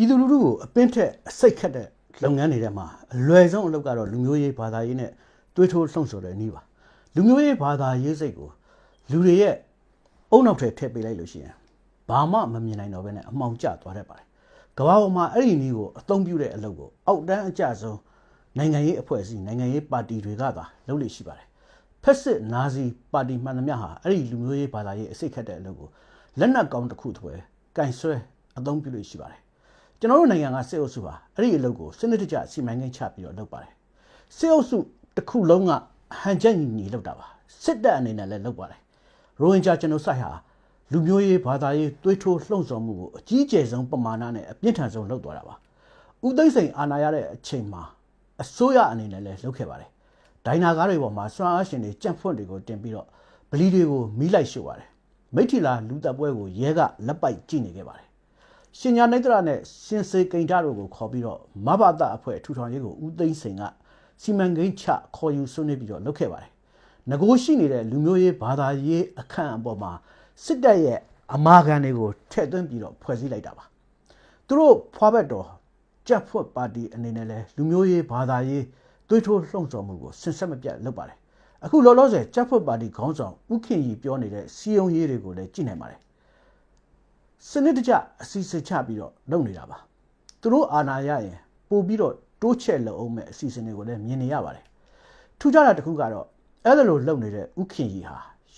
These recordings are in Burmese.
ပြည်သူလူထုကိုအပင်းထက်အစိတ်ခတ်တဲ့လုပ်ငန်းတွေထဲမှာအလွယ်ဆုံးအလုပ်ကတော့လူမျိုးရေးဘာသာရေးနဲ့တွေးထိုးလှုံ့ဆော်တဲ့နည်းပါလူမျိုးရေးဘာသာရေးစိတ်ကိုလူတွေရဲ့အုံနောက်ထဲထည့်ပေးလိုက်လို့ရှိရင်ဘာမှမမြင်နိုင်တော့ဘဲနဲ့အမှောင်ကျသွားတတ်ပါတယ်ကမ္ဘာပေါ်မှာအဲ့ဒီနည်းကိုအသုံးပြုတဲ့အလုပ်ကိုအောက်တန်းအကျဆုံးနိုင်ငံရေးအဖွဲ့အစည်းနိုင်ငံရေးပါတီတွေကသာလုပ်လို့ရှိပါတယ်ဖက်စစ်နာဇီပါတီမှန်သမျှဟာအဲ့ဒီလူမျိုးရေးဘာသာရေးအစိတ်ခတ်တဲ့အလုပ်ကိုလက်နက်ကောင်းတစ်ခုတစ်ပွဲကင်ဆွဲအသုံးပြုလို့ရှိပါတယ်ကျွန်တော်တို့နိုင်ငံကစစ်အုပ်စုဟာအဲ့ဒီအလုပ်ကိုစနစ်တကျစီမံကိန်းချပြီးတော့လုပ်ပါတယ်စစ်အုပ်စုတစ်ခုလုံးကဟန်ချက်ညီလုပ်တာပါစစ်တပ်အနေနဲ့လည်းလုပ်ပါတယ်ရိုဟင်ဂျာကျွန်တော်ဆိုင်ဟာလူမျိုးရေးဘာသာရေးတွေးထိုးလှုံ့ဆော်မှုကိုအကြီးအကျယ်ဆုံးပမာဏနဲ့အပြင်းထန်ဆုံးလုပ်သွားတာပါဦးသိန်းစိန်အာဏာရတဲ့အချိန်မှာအစိုးရအနေနဲ့လည်းလုပ်ခဲ့ပါတယ်ဒိုင်နာကားတွေပေါ်မှာစွမ်းအားရှင်တွေကြက်ဖွန့်တွေကိုတင်ပြီးတော့ဗလီတွေကိုမီးလိုက်ရှို့ပါတယ်မိထီလာလူတပ်ပွဲကိုရဲကလက်ပိုက်ကြည့်နေခဲ့ပါတယ်ရှင်ညာနိုင်တရနဲ့ရှင်စေကိန်ဓာတ်တို့ကိုခေါ်ပြီးတော့မဘာသာအဖွဲ့ထူထောင်ရေးကိုဦးသိန်းစိန်ကစီမံကိန်းချခေါ်ယူဆွေးနွေးပြီးတော့လုပ်ခဲ့ပါတယ်ငကိုရှိနေတဲ့လူမျိုးရေးဘာသာရေးအခန့်အပေါ်မှာစစ်တပ်ရဲ့အမာခံတွေကိုထည့်သွင်းပြီးတော့ဖွဲ့စည်းလိုက်တာပါသူတို့ဖွားဘက်တော်ကြက်ဖွတ်ပါတီအနေနဲ့လည်းလူမျိုးရေးဘာသာရေးတွေးထိုးလှုံ့ဆော်မှုကိုဆင်ဆက်မပြတ်လုပ်ပါတယ်အခုလောလောဆယ်ကြက်ဖွတ်ပါတီခေါင်းဆောင်ဦးခင်ရီပြောနေတဲ့စီယုံရေးတွေကိုလည်းကြည့်နိုင်ပါတယ်စနစ်တကျအစီအစဉ်ချပြီးတော့လုပ်နေတာပါသူတို့အာဏာရရင်ပို့ပြီးတော့တိုးချဲ့လုပ်အောင်မဲ့အစီအစဉ်တွေကိုလည်းမြင်နေရပါတယ်ထူးခြားတာတစ်ခုကတော့အဲ့လိုလုပ်နေတဲ့ဥခင်ကြီးဟာ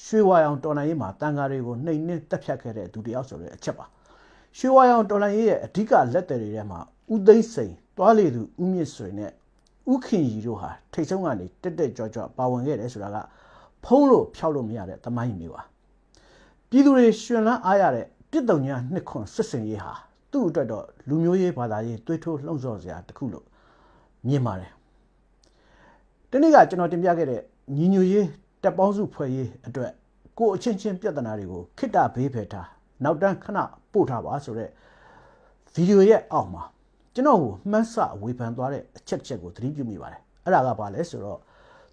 ရွှေဝါရောင်တော်လိုင်းရေးမှာတန်ဃာတွေကိုနှိမ်နှင်းတက်ဖြတ်ခဲ့တဲ့သူတယောက်ဆိုတဲ့အချက်ပါရွှေဝါရောင်တော်လိုင်းရေးရဲ့အဓိကလက်သည်တွေထဲမှာဦးသိန်းစိန်တွားလေသူဦးမြင့်ဆွေနဲ့ဥခင်ကြီးတို့ဟာထိတ်ဆုံးကနေတက်တက်ကြွကြွပါဝင်ခဲ့တယ်ဆိုတာကဖုံးလို့ဖျောက်လို့မရတဲ့သမိုင်းမျိုးပါပြည်သူတွေရှင်လန်းအားရတဲ့တစ်တုံညာနှစ်ခွန်စစ်စင်ရေးဟာသူ့အတွက်တော့လူမျိုးရေးဘာသာရေးတွေးထိုးလှုံ့ဆော်စရာတစ်ခုလို့မြင်ပါတယ်ဒီနေ့ကကျွန်တော်တင်ပြခဲ့တဲ့ညီညွတ်ရေးတပ်ပေါင်းစုဖွဲ့ရေးအတွက်ကိုအချင်းချင်းပြဿနာတွေကိုခိတ္တဘေးဖယ်ထားနောက်တန်းခဏပို့ထားပါဆိုတဲ့ဗီဒီယိုရဲ့အောက်မှာကျွန်တော်ကိုမှန်းဆဝေဖန်သွားတဲ့အချက်ကိုသတိပြုမိပါတယ်အဲ့ဒါကဘာလဲဆိုတော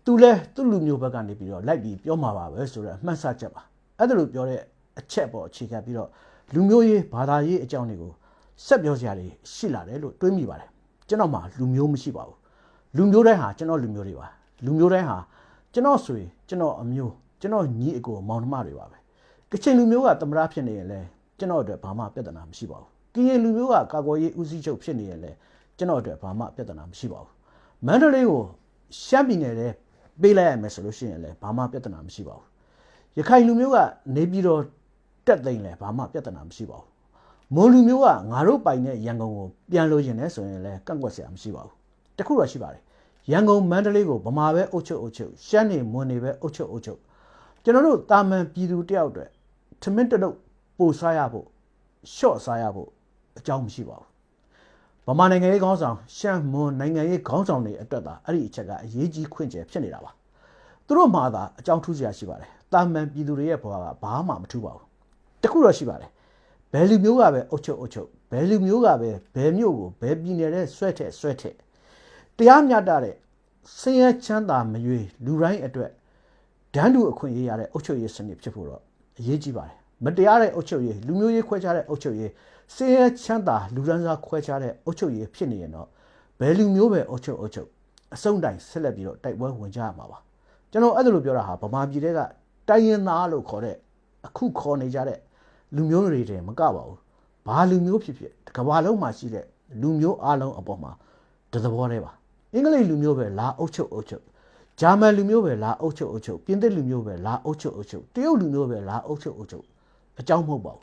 ့သူလဲသူ့လူမျိုးဘက်ကနေပြီးတော့လိုက်ပြီးပြောမှာပါပဲဆိုတော့မှန်းဆချက်ပါအဲ့ဒါလိုပြောတဲ့အချက်ပေါ်အခြေခံပြီးတော့လူမျိုးရေးဘာသာရေးအကြောင်းတွေကိုဆက်ပြောစရာတွေရှိလာတယ်လို့တွေးမိပါတယ်ကျွန်တော်မှလူမျိုးမရှိပါဘူးလူမျိုးတိုင်းဟာကျွန်တော်လူမျိုးတွေပါလူမျိုးတိုင်းဟာကျွန်တော်ဆွေကျွန်တော်အမျိုးကျွန်တော်ညီအကိုမောင်နှမတွေပါပဲကချင်လူမျိုးကသမရဖြစ်နေရင်လဲကျွန်တော်အတွက်ဘာမှပြဿနာမရှိပါဘူးကရင်လူမျိုးကကာကွယ်ရေးဦးစီးချုပ်ဖြစ်နေရင်လဲကျွန်တော်အတွက်ဘာမှပြဿနာမရှိပါဘူးမန္တလေးကိုရှမ်းပြည်နယ်ထဲပေးလိုက်ရမယ်ဆိုလို့ရှိရင်လဲဘာမှပြဿနာမရှိပါဘူးရခိုင်လူမျိုးကနေပြည်တော်တက်သိမ်းလဲဘာမှပြဿနာမရှိပါဘူးမွန်လူမျိုးကငါတို့ပိုင်တဲ့ရန်ကုန်ကိုပြန်လို့ရင်လဲဆိုရင်လဲကန့်ကွက်စရာမရှိပါဘူးတခုတော့ရှိပါတယ်ရန်ကုန်မန္တလေးကိုဗမာပဲအုပ်ချုပ်ရှမ်းနေမွန်နေပဲအုပ်ချုပ်ကျွန်တော်တို့တာမန်ပြည်သူတယောက်အတွက်ထမင်းတလုပ်ပို့စားရဖို့ရှော့စားရဖို့အကြောင်းမရှိပါဘူးဗမာနိုင်ငံရေးခေါင်းဆောင်ရှမ်းမွန်နိုင်ငံရေးခေါင်းဆောင်တွေအတွက်သာအဲ့ဒီအချက်ကအရေးကြီးခွင့်ကျယ်ဖြစ်နေတာပါသူတို့မှသာအကြောင်းထူးစရာရှိပါတယ်တာမန်ပြည်သူတွေရဲ့ဘဝကဘာမှမထူးပါဘူးတခုတော့ရှိပါတယ်ဘယ်လူမျိုးကပဲအုပ်ချုပ်ဘယ်လူမျိုးကပဲဘယ်မြို့ကိုဘယ်ပြည်နယ်တဲ့ဆွဲထက်တရားမျှတတဲ့ဆင်းရဲချမ်းသာမရွေးလူတိုင်းအတွက်ဒန်းတူအခွင့်အရေးရတဲ့အုပ်ချုပ်ရေးစနစ်ဖြစ်ဖို့တော့အရေးကြီးပါတယ်မတရားတဲ့အုပ်ချုပ်ရေးလူမျိုးရေးခွဲခြားတဲ့အုပ်ချုပ်ရေးဆင်းရဲချမ်းသာလူဒန်းစားခွဲခြားတဲ့အုပ်ချုပ်ရေးဖြစ်နေရင်တော့ဘယ်လူမျိုးပဲအုပ်ချုပ်အဆုံးတိုင်ဆက်လက်ပြီးတော့တိုက်ပွဲဝင်ကြရမှာပါကျွန်တော်အဲ့ဒါလိုပြောတာဟာဗမာပြည်တွေကတိုင်းရင်းသားလို့ခေါ်တဲ့အခုခေါ်နေကြတဲ့လူမျိုးတွေတည်းမကပါဘူးဘာလူမျိုးဖြစ်ကမ္ဘာလုံးမှာရှိတဲ့လူမျိုးအလုံးအပေါ်မှာတသဘောတည်းပါအင်္ဂလိပ်လူမျိုးပဲလာအုပ်ချုပ်ဂျာမန်လူမျိုးပဲလာအုပ်ချုပ်ပြင်သစ်လူမျိုးပဲလာအုပ်ချုပ်တရုတ်လူမျိုးပဲလာအုပ်ချုပ်အကြောင်းမဟုတ်ပါဘူ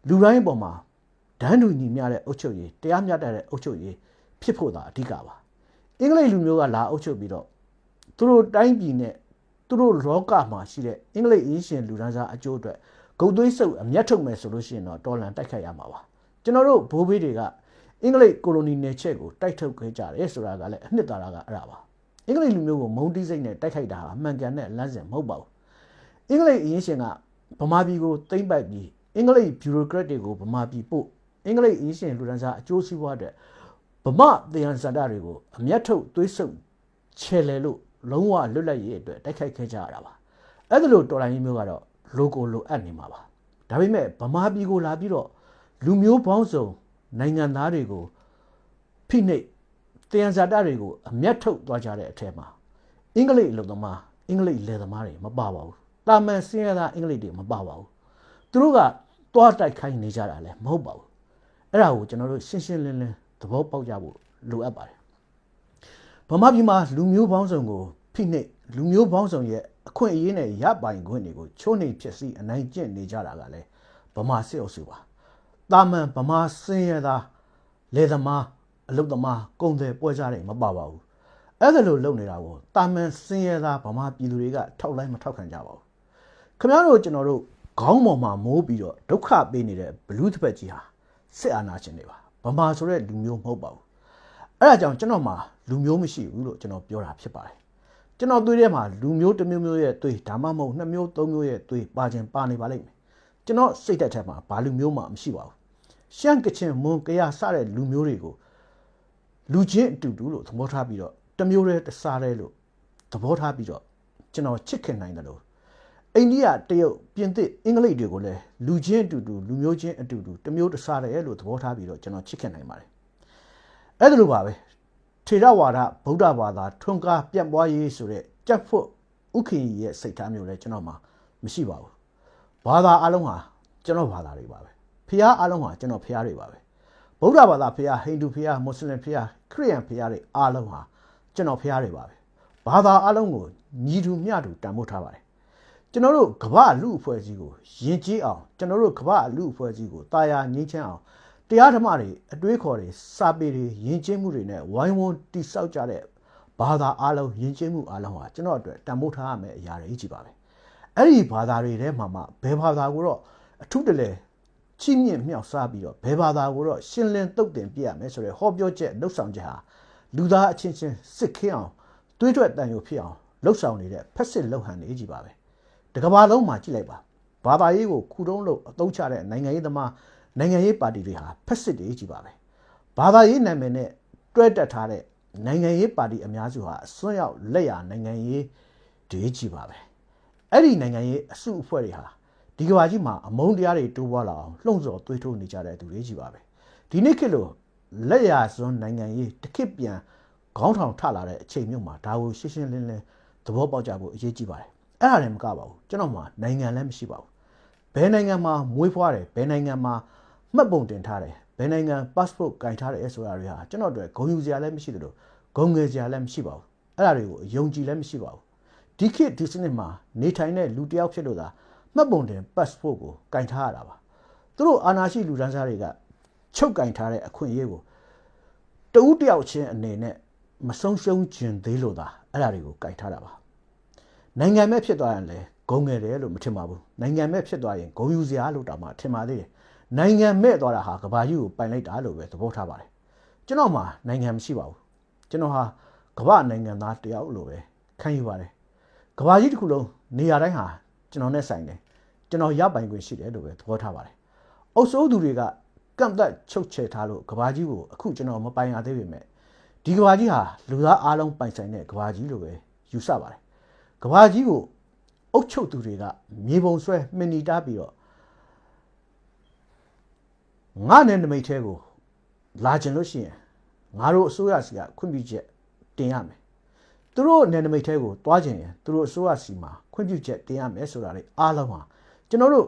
းလူတိုင်းအပေါ်မှာဒန်းတူညီမျှတဲ့အုပ်ချုပ်ရေးတရားမျှတတဲ့အုပ်ချုပ်ရေးဖြစ်ဖို့သာအဓိကပါအင်္ဂလိပ်လူမျိုးကလာအုပ်ချုပ်ပြီးတော့သူတို့တိုင်းပြည်နဲ့သူတို့လောကမှာရှိတဲ့အင်္ဂလိပ်အင်းရှင်လူဒန်းစားအကျိုးအတွက်ဂုတ်သွေးစုပ်အမျက်ထုတ်မယ်ဆိုလို့ရှိရင်တော့တော်လန်တိုက်ခိုက်ရမှာပါကျွန်တော်တို့ဘိုးဘေးတွေကအင်္ဂလိပ်ကိုလိုနီနယ်ချက်ကိုတိုက်ထုတ်ခဲ့ကြတယ်ဆိုတာကလည်းအနှစ်သာရကအဲ့ဒါပါအင်္ဂလိပ်လူမျိုးကိုမုံတီးစိတ်နဲ့တိုက်ခိုက်တာဟာအမှန်ကန်တဲ့လမ်းစဉ်မဟုတ်ပါဘူးအင်္ဂလိပ်အရင်ရှင်ကဗမာပြည်ကိုသိမ်းပိုက်ပြီးအင်္ဂလိပ်ဗျူရိုကရက်တွေကိုဗမာပြည်ပို့အင်္ဂလိပ်အရင်ရှင်လူဒန်းစားအကျိုးစီးပွားအတွက်ဗမာတရားစန္ဒတွေကိုအမျက်ထုတ်သွေးဆုပ်ချဲလဲလို့လုံးဝလွတ်လပ်ရေးအတွက်တိုက်ခိုက်ခဲ့ကြရတာပါအဲ့ဒါလို့တော်လိုင်းမျိုးကတော့လိုကိုလိုအပ်နေမှာပါဒါပေမဲ့ဗမာပြည်ကိုလာပြီးတော့လူမျိုးပေါင်းစုံ နိုင်ငံသားတွေကိုဖိနှိပ်တရားဇာတတွေကိုအမျက်ထုတ်သွားကြတဲ့အထက်မှာအင်္ဂလိပ်လူသမားအင်္ဂလိပ်လယ်သမားတွေမပါပါဘူးတာမန်စင်းရသားအင်္ဂလိပ်တွေမပါပါဘူးသူတို့ကတွားတိုက်ခိုင်းနေကြတာလည်းမဟုတ်ပါဘူးအဲ့ဒါကိုကျွန်တော်တို့ရှင်းရှင်းလင်းလင်းသဘောပေါက်ကြဖို့လိုအပ်ပါတယ်ဗမာပြည်မှာလူမျိုးပေါင်းစုံကိုဖိနှိပ်လူမျိုးပေါင်းစုံရဲ့အခွင့်အရေးနဲ့ရပိုင်ခွင့်တွေကိုချိုးနှိမ်ဖြစ်စီအနိုင်ကျင့်နေကြတာကလည်းဗမာစစ်အုပ်စုပါတာမန်ဗမာစင်းရသားလယ်သမားအလုပ်သမားကုန်သည်ပွဲစားတွေမပါပါဘူးအဲ့ဒါလိုလုပ်နေတာကိုတာမန်စင်းရသားဗမာပြည်သူတွေကထောက်လိုက်မထောက်ခံကြပါဘူးခင်ဗျားတို့ကျွန်တော်တို့ခေါင်းပေါ်မှာမိုးပြီးတော့ဒုက္ခပေးနေတဲ့ဘလူးတစ်ဖက်ကြီးဟာစစ်အာဏာရှင်တွေပါဗမာဆိုတဲ့လူမျိုးမဟုတ်ပါဘူးအဲ့ဒါကြောင့်ကျွန်တော်မှာလူမျိုးမရှိဘူးလို့ကျွန်တော်ပြောတာဖြစ်ပါတယ်ကျွန်တော်သွေးထဲမှာလူမျိုးတစ်မျိုးမျိုးရဲ့သွေးဒါမှမဟုတ်နှစ်မျိုးသုံးမျိုးရဲ့သွေးပါခြင်းပါနေပါလိမ့်မယ်ကျွန်တော်စိတ်သက်ထဲမှာဘာလူမျိုးမှမရှိပါဘူးရှမ်းကချင်မွန်ကရစတဲ့လူမျိုးတွေကိုလူချင်းအတူတူလို့သဘောထားပြီးတော့တစ်မျိုးတည်းတစ်စားတည်းလို့သဘောထားပြီးတော့ကျွန်တော်ချစ်ခင်နိုင်တယ်လို့အိန္ဒိယတရုတ်ပြင်သစ်အင်္ဂလိပ်တွေကိုလည်းလူချင်းအတူတူလူမျိုးချင်းအတူတူတစ်မျိုးတစ်စားတည်းလို့သဘောထားပြီးတော့ကျွန်တော်ချစ်ခင်နိုင်ပါတယ်အဲ့ဒါလိုပါပဲထေရဝါဒဗုဒ္ဓဘာသာထွန်းကားပြန့်ပွားရေးဆိုတဲ့ကြက်ဖွတ်ဥခင်ကြီးရဲ့စိတ်ထားမျိုးလည်းကျွန်တော်မှာမရှိပါဘူးဘာသာအလုံးဟာကျွန်တော်ဘာသာတွေပါပဲဖျားအလုံးဟာကျွန်တော်ဖျားတွေပါပဲဗုဒ္ဓဘာသာဖျားဟိန္ဒူဖျားမွတ်စလင်ဖျားခရစ်ယာန်ဖျားတွေအလုံးဟာကျွန်တော်ဖျားတွေပါပဲဘာသာအလုံးကိုညီတူမျှတူတန်ဖိုးထားပါတယ်ကျွန်တော်တို့ကမ္ဘာလူအဖွဲ့အစည်းကိုယဉ်ကျေးအောင်ကျွန်တော်တို့ကမ္ဘာလူအဖွဲ့အစည်းကိုတာယာငြိမ်းချမ်းအောင်တရားဓမ္မတွေအတွေးခေါ်တွေစာပေတွေယဉ်ကျေးမှုတွေနဲ့ဝိုင်းဝန်းတိဆောက်ကြတဲ့ဘာသာအလုံးယဉ်ကျေးမှုအလုံးဟာကျွန်တော်အတွက်တန်ဖိုးထားရမယ့်အရာတွေကြီးပါပဲအဲ့ဒီဘာသာတွေထဲမှာမှဘယ်ဘာသာကိုတော့အထုတလဲချိမြင့်မြောက်စားပြီးတော့ဘယ်ဘာသာကိုတော့ရှင်းလင်းသုတ်တင်ပြရမယ်ဆိုတဲ့ဟောပြောချက်လှုပ်ဆောင်ချက်ဟာလူသားအချင်းချင်းစစ်ခင်းအောင်တွေးထွက်တန်ရုပ်ဖြစ်အောင်လှုပ်ဆောင်နေတဲ့ဖက်စစ်လှုပ်ဟန်နေကြီးပါပဲတကဘာလုံးမှာကြည့်လိုက်ပါဘာသာရေးကိုခုတုံးလို့အသုံးချတဲ့နိုင်ငံရေးသမားနိုင်ငံရေးပါတီတွေဟာဖက်စစ်တွေကြီးပါပဲဘာသာရေးနာမည်နဲ့တွဲတက်ထားတဲ့နိုင်ငံရေးပါတီအများစုဟာအစွန်းရောက်လက်ရနိုင်ငံရေးတွေကြီးပါပဲအဲ့ဒီနိုင်ငံရေးအစုအဖွဲ့တွေဟာဒီကဘာကြီးမှာအမုန်းတရားတွေတိုးပွားလာအောင်လှုံ့ဆော်သွေးထိုးနေကြတဲ့သူတွေကြီးပါပဲဒီနေ့ခေတ်လို့လက်ရစွန်းနိုင်ငံရေးတစ်ခေတ်ပြန်ခေါင်းထောင်ထလာတဲ့အချိန်မျိုးမှာဒါကိုရှင်းရှင်းလင်းလင်းသဘောပေါက်ကြဖို့အရေးကြီးပါတယ်အဲ့ဒါလည်းမကပါဘူးကျွန်တော်မှာနိုင်ငံလည်းမရှိပါဘူးဘယ်နိုင်ငံမှာမွေးဖွားတယ်ဘယ်နိုင်ငံမှာမှတ်ပုံတင်ထားတယ်ဘယ်နိုင်ငံ passport ကင်ထားတယ်ဆိုတာတွေဟာကျွန်တော်တို့ဂုဏ်ယူစရာလည်းမရှိသလိုဂုဏ်ငယ်စရာလည်းမရှိပါဘူးအဲ့ဒါတွေကိုယုံကြည်လည်းမရှိပါဘူးဒီခေတ်ဒီစနစ်မှာနေထိုင်တဲ့လူတစ်ယောက်ဖြစ်လို့သာမှတ်ပုံတင် passport ကိုကင်ထားရတာပါသူတို့အာဏာရှိလူတန်းစားတွေကချုပ်ကင်ထားတဲ့အခွင့်အရေးကိုတဦးတယောက်ချင်းအနေနဲ့မဆုံးရှုံးခြင်းသေးလို့သာအဲ့ဒါတွေကိုကင်ထားတာပါနိုင်ငံမဲ့ဖြစ်သွားရင်လည်းဂုဏ်ငယ်တယ်လို့မထင်ပါဘူးနိုင်ငံမဲ့ဖြစ်သွားရင်ဂုဏ်ယူစရာလို့တောင်မှထင်ပါသေးတယ်နိုင်ငံမဲ့သွားတာဟာကဘာကြီးကိုပိုင်လိုက်တာလို့ပဲသဘောထားပါတယ်ကျွန်တော်မှာနိုင်ငံမရှိပါဘူးကျွန်တော်ဟာကမ္ဘာနိုင်ငံသားတယောက်လို့ပဲခံယူပါတယ်ကဘာကြီးတစ်ခုလုံးနေရာတိုင်းဟာကျွန်တော်နဲ့ဆိုင်တယ်ကျွန်တော်ရပိုင်ခွင့်ရှိတယ်လို့ပဲသဘောထားပါတယ်အုပ်စိုးသူတွေကကန့်သက်ချုပ်ချယ်ထားလို့ကဘာကြီးကိုအခုကျွန်တော်မပိုင်ရသေးပေမဲ့ဒီကဘာကြီးဟာလူသားအားလုံးပိုင်ဆိုင်တဲ့ကဘာကြီးလို့ပဲယူဆပါတယ်ကဘာကြီးကိုအုပ်ချုပ်သူတွေကမြေပုံဆွဲမှင်နီတားပြီးတော့ငါနဲ့နမိတ်ထဲကိုလာကျင်လို့ရှိရင်ငါတို့အစိုးရစီကခွင့်ပြုချက်တင်ရမယ်သူတို့နယ်နမိတ်ထဲကိုတွားကျင်ရင်သူတို့အစိုးရစီမှာခွင့်ပြုချက်တင်ရမယ်ဆိုတာလေအားလုံးဟာကျွန်တော်တို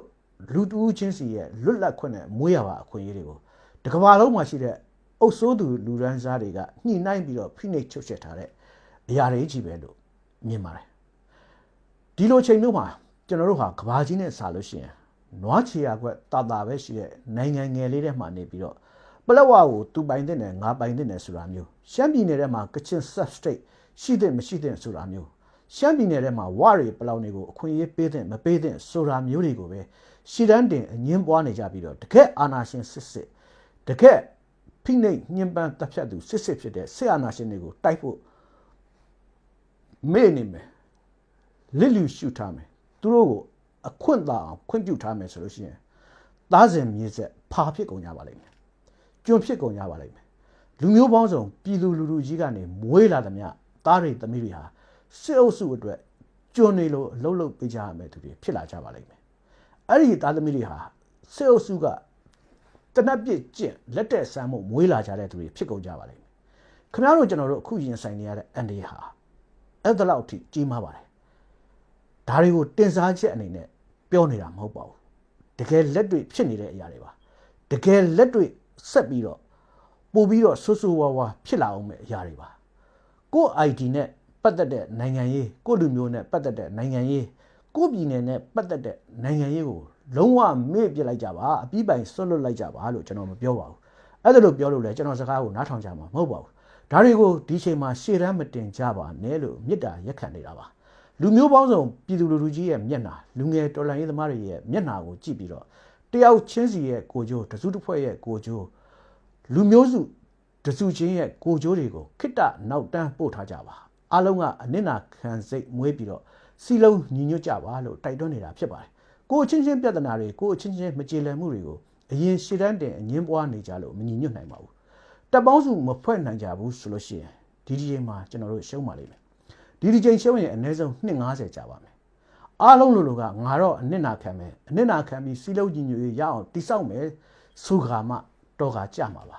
့လူတူးချင်းစီရဲ့လွတ်လပ်ခွင့်နဲ့မွေးရပါအခွင့်အရေးတွေကိုတကဘာလုံးမှာရှိတဲ့အုပ်စိုးသူလူရန်စားတွေကညှိနှိုင်းပြီးတော့ဖိနှိပ်ချုပ်ချက်ထားတဲ့အရာတွေကြီးပဲလို့မြင်ပါတယ်ဒီလိုချိန်မျိုးမှာကျွန်တော်တို့ဟာကဘာကြီးနဲ့စာလို့ရှိရင်နွားချီရခွက်တာတာပဲရှိတဲ့နိုင်ငံငယ်လေးထဲမှာနေပြီးတော့ပလက်ဝကိုသူပိုင်တဲ့နဲ့ငါပိုင်တဲ့နဲ့ဆိုတာမျိုးရှမ်းပြည်နယ်ထဲမှာကချင် sub state ရှိတဲ့မရှိတဲ့ဆိုတာမျိုးရှမ်းပြည်နယ်ထဲမှာဝရီပလောင်တွေကိုအခွင့်အရေးပေးတဲ့မပေးတဲ့ဆိုတာမျိုးတွေကိုပဲရှီတန်းတင်အငင်းပွားနေကြပြီးတော့တကက်အာဏာရှင်စစ်တကက်ဖိနှိပ်ညှဉ်းပန်းတပ်ဖြတ်သူစစ်ဖြစ်တဲ့ဆရာအာဏာရှင်တွေကိုတိုက်ဖို့မေ့နေမယ်လစ်လျူရှုထားမယ်သူတို့ကိုအခွင့်သာအောင်ခွင့်ပြုထားမယ်ဆိုလို့ရှိရင်သားစဉ်မြေဆက်ဖာဖြစ်ကုန်ကြပါလိမ့်မယ်ကျွန်ဖြစ်ကုန်ကြပါလိမ့်မယ်လူမျိုးပေါင်းစုံပြည်သူလူထုကြီးကနေမွေးလာသမျှသားတွေသမီးတွေဟာစစ်အုပ်စုအတွက်ကျွန်နေလို့အလုပ်လုပ်ပေးကြရမယ်သူတွေဖြစ်လာကြပါလိမ့်မယ်အဲ့ဒီသားသမီးတွေဟာစစ်အုပ်စုက တနက်ပြစ်ကျင့်လက်တဲ့ဆမ်းမှုမွေးလာကြတဲ့သူတွေဖြစ်ကုန်ကြပါလိမ့်မယ်ခင်ဗျားတို့ကျွန်တော်တို့အခုရင်ဆိုင်နေရတဲ့အန်ဒီဟာအဲ့ဒါလောက်အထိကြီးမားပါတယ်ဒါတွေကိုတင်စားချက်အနေနဲ့ပြောနေတာမဟုတ်ပါဘူးတကယ်လက်တွေ့ဖြစ်နေတဲ့အရာတွေပါတကယ်လက်တွေ့ဆက်ပြီးတော့ပို့ပြီးတော့ဆူဆူဝါဝါဖြစ်လာအောင်မဲ့အရာတွေပါကို ID နဲ့ပတ်သက်တဲ့နိုင်ငံရေးကိုလူမျိုးနဲ့ပတ်သက်တဲ့နိုင်ငံရေးကိုပြည်နယ်နဲ့ပတ်သက်တဲ့နိုင်ငံရေးကိုလုံးဝမေ့ပြစ်လိုက်ကြပါအပြီးပိုင်ဆွတ်လွတ်လိုက်ကြပါလို့ကျွန်တော်မပြောပါဘူးအဲ့ဒါလို့ပြောလို့လဲကျွန်တော်စကားကိုနားထောင်ကြမှာမဟုတ်ပါဘူးဒါတွေကိုဒီချိန်မှာရှေ့တန်းမတင်ကြပါနဲ့လို့မေတ္တာရက်ခံနေတာပါလူမျိုးပေါင်းစုံပြည်သူလူထုကြီးရဲ့မျက်နှာလူငယ်တော်လှန်ရေးသမားတွေရဲ့မျက်နှာကိုကြည့်ပြီးတော့တယောက်ချင်းစီရဲ့ကိုကြိုးတစုတစ်ဖွဲ့ရဲ့ကိုကြိုးလူမျိုးစုတစုချင်းရဲ့ကိုကြိုးတွေကိုခိတ္တနောက်တန်းပို့ထားကြပါအားလုံးကအနစ်နာခံစိတ်မွေးပြီးတော့စီလုံးညီညွတ်ကြပါလို့တိုက်တွန်းနေတာဖြစ်ပါတယ်ကိုအချင်းချင်းပြဿနာတွေကိုအချင်းချင်းမကြေလည်မှုတွေကိုအရင်ရှေ့တန်းတင်အငင်းပွားနေကြလို့မညီညွတ်နိုင်ပါဘူးတပ်ပေါင်းစုမဖွဲ့နိုင်ကြဘူးဆိုလို့ရှိရင်ဒီချိန်မှာကျွန်တော်တို့ရှုံးပါလိမ့်မယ်ဒီချိန်ရှုံးရင်အနည်းဆုံး250ကြာပါမယ်အားလုံးလိုကငါတော့အနစ်နာခံမယ်အနစ်နာခံပြီးစီလုံးညီညွတ်ရေးရအောင်တိစောက်မယ်ဆိုခါမှတော့ကကြမှာပါ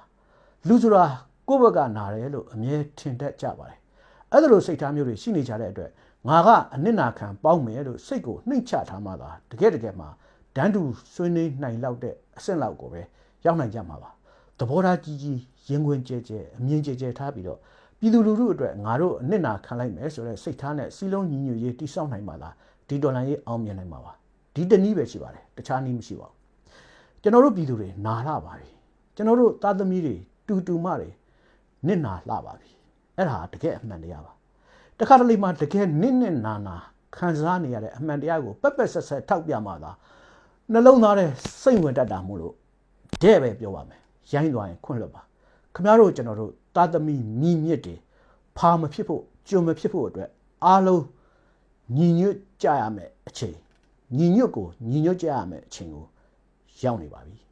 လူဆိုတာကိုယ့်ဘက်ကနာတယ်လို့အမြဲထင်တတ်ကြပါတယ်အဲ့ဒါလိုစိတ်ထားမျိုးတွေရှိနေကြတဲ့အတွက်ငါကအနစ်နာခံပေါင်းမယ်လို့စိတ်ကိုနှိမ့်ချထားမှသာတကယ်မှာဒန်းတူဆွေးနွေးနိုင်လောက်တဲ့အဆင့်လောက်ကိုပဲရောက်နိုင်ကြမှာပါသဘောထားကြီးကြီးရင်ခွင်ကျဲကျဲအမြင်ကျဲကျဲထားပြီးတော့ပြည်သူလူထုအတွက်ငါတို့အနစ်နာခံလိုက်မယ်ဆိုတဲ့စိတ်ထားနဲ့စီလုံးညီညွတ်ရေးတိစောက်နိုင်မှသာဒီဒေါ်လာရေးအောင်မြင်နိုင်မှာပါဒီတနည်းပဲရှိပါတယ်တခြားနည်းမရှိပါဘူးကျွန်တော်တို့ပြည်သူတွေနာလာပါပြီကျွန်တော်တို့သားသမီးတွေတူမတွေနစ်နာလာပါပြီအဲ့ဒါတကယ်အမှန်တရားပါတခါတလေမှတကယ်နစ်နာခံစားနေရတဲ့အမှန်တရားကိုပက်ပက်ဆက်ဆက်ထောက်ပြမှသာနှလုံးသားထဲစိတ်ဝင်တတ်တာမို့လို့တဲ့ပဲပြောပါမယ်ရိုင်းသွားရင်ခွင့်လွတ်ပါခင်ဗျားတို့ကျွန်တော်တို့သားသမီးမိမြစ်တွေဖာမဖြစ်ဖို့ကြုံမဖြစ်ဖို့အတွက်အားလုံးညီညွတ်ကြရမယ်အချိန်ညီညွတ်ကြရမယ်အချိန်ကိုရောက်နေပါပြီ